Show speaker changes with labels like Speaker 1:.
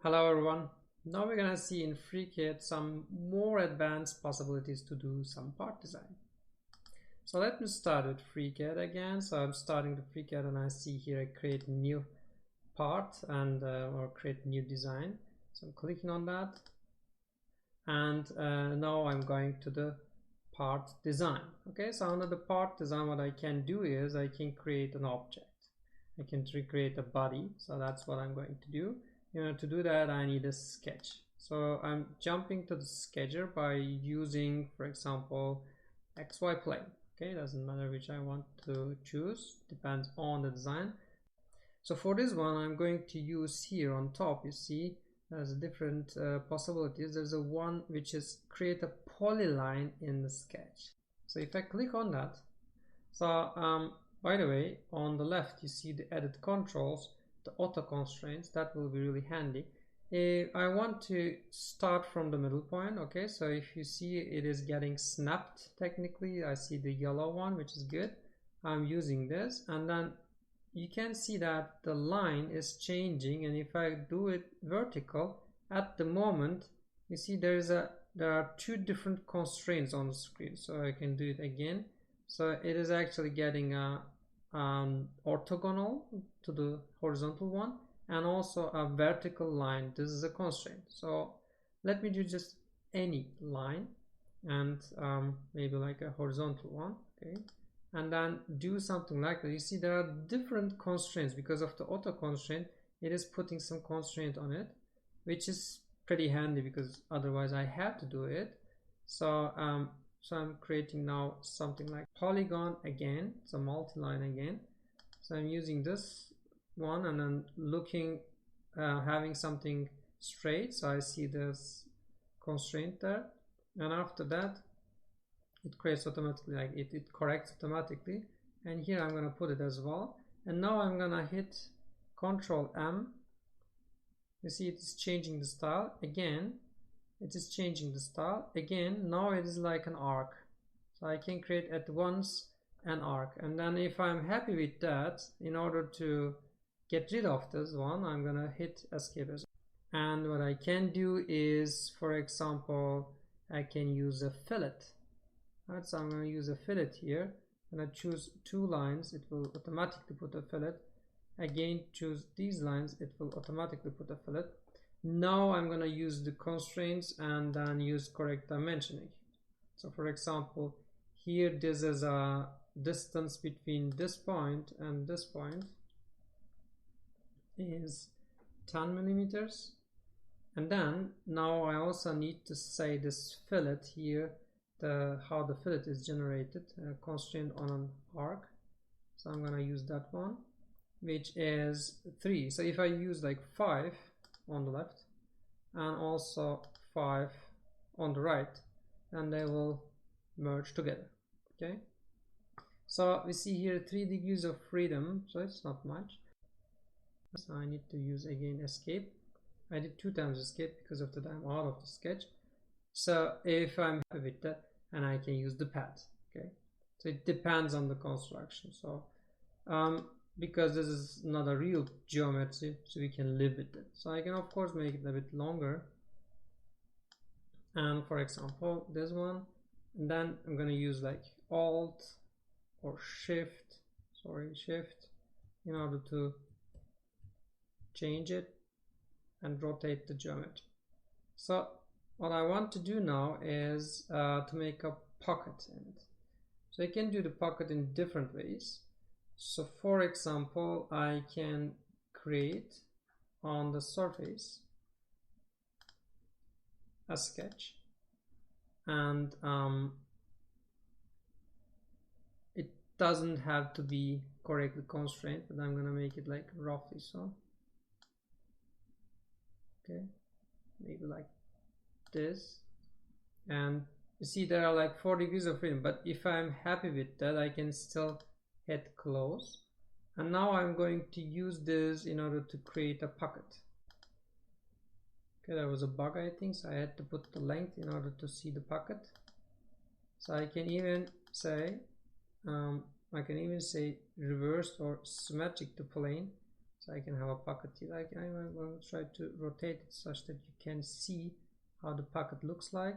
Speaker 1: Hello everyone. Now we're gonna see in Freecad some more advanced possibilities to do some part design. So let me start with Freecad again. So I'm starting the Freecad and I see here I create new part and or create new design. So I'm clicking on that and now I'm going to the part design. Okay, so under the part design what I can do is I can create an object. I can recreate a body, so that's what I'm going to do. To do that I need a sketch. So I'm jumping to the sketcher by using, for example, XY plane. Okay, doesn't matter which I want to choose, depends on the design. So for this one I'm going to use here on top, you see there's different possibilities. There's a one which is create a polyline in the sketch. So if I click on that, so by the way, on the left you see the edit controls, the auto constraints, that will be really handy. I want to start from the middle point. Okay, so if you see it is getting snapped, technically I see the yellow one, which is good. I'm using this, and then you can see that the line is changing, and if I do it vertical at the moment, you see there are two different constraints on the screen. So I can do it again. So it is actually getting a orthogonal to the horizontal one and also a vertical line. This is a constraint. So let me do just any line and maybe like a horizontal one. Okay, and then do something like that. You see there are different constraints because of the auto constraint. It is putting some constraint on it, which is pretty handy because otherwise I have to do it. So I'm creating now something like polygon again. It's a multi-line again. So I'm using this one and then looking, having something straight. So I see this constraint there, and after that it creates automatically, like it corrects automatically. And here I'm going to put it as well. And now I'm going to hit Ctrl M. You see it is changing the style again. It is changing the style again. Now it is like an arc, so I can create at once an arc. And then if I'm happy with that, in order to get rid of this one, I'm gonna hit escape as well. And what I can do is, for example, I can use a fillet. Right, so I'm going to use a fillet here, and I choose two lines, it will automatically put a fillet. Again, choose these lines, it will automatically put a fillet. Now I'm going to use the constraints and then use correct dimensioning. So for example, here this is a distance between this point and this point is 10 millimeters. And then now I also need to say this fillet here, how the fillet is generated, constraint on an arc. So I'm going to use that one, which is 3. So if I use like 5 on the left and also 5 on the right, and they will merge together. Okay, so we see here 3 degrees of freedom, so it's not much. So I need to use again escape. I did 2 times escape because of that I'm out of the sketch. So if I'm happy with that, and I can use the pad. Okay, so it depends on the construction. So because this is not a real geometry, so we can live with it. So I can of course make it a bit longer, and for example this one, and then I'm going to use like Alt or Shift in order to change it and rotate the geometry. So what I want to do now is to make a pocket in it. So I can do the pocket in different ways. So for example, I can create on the surface a sketch, and it doesn't have to be correctly constrained, but I'm gonna make it like roughly so. Okay, maybe like this, and you see there are like 4 degrees of freedom, but if I'm happy with that I can still hit close. And now I'm going to use this in order to create a pocket. Okay, there was a bug I think, so I had to put the length in order to see the pocket. So I can even say reversed or symmetric to plane. So I can have a pocket here. I will try to rotate it such that you can see how the pocket looks like.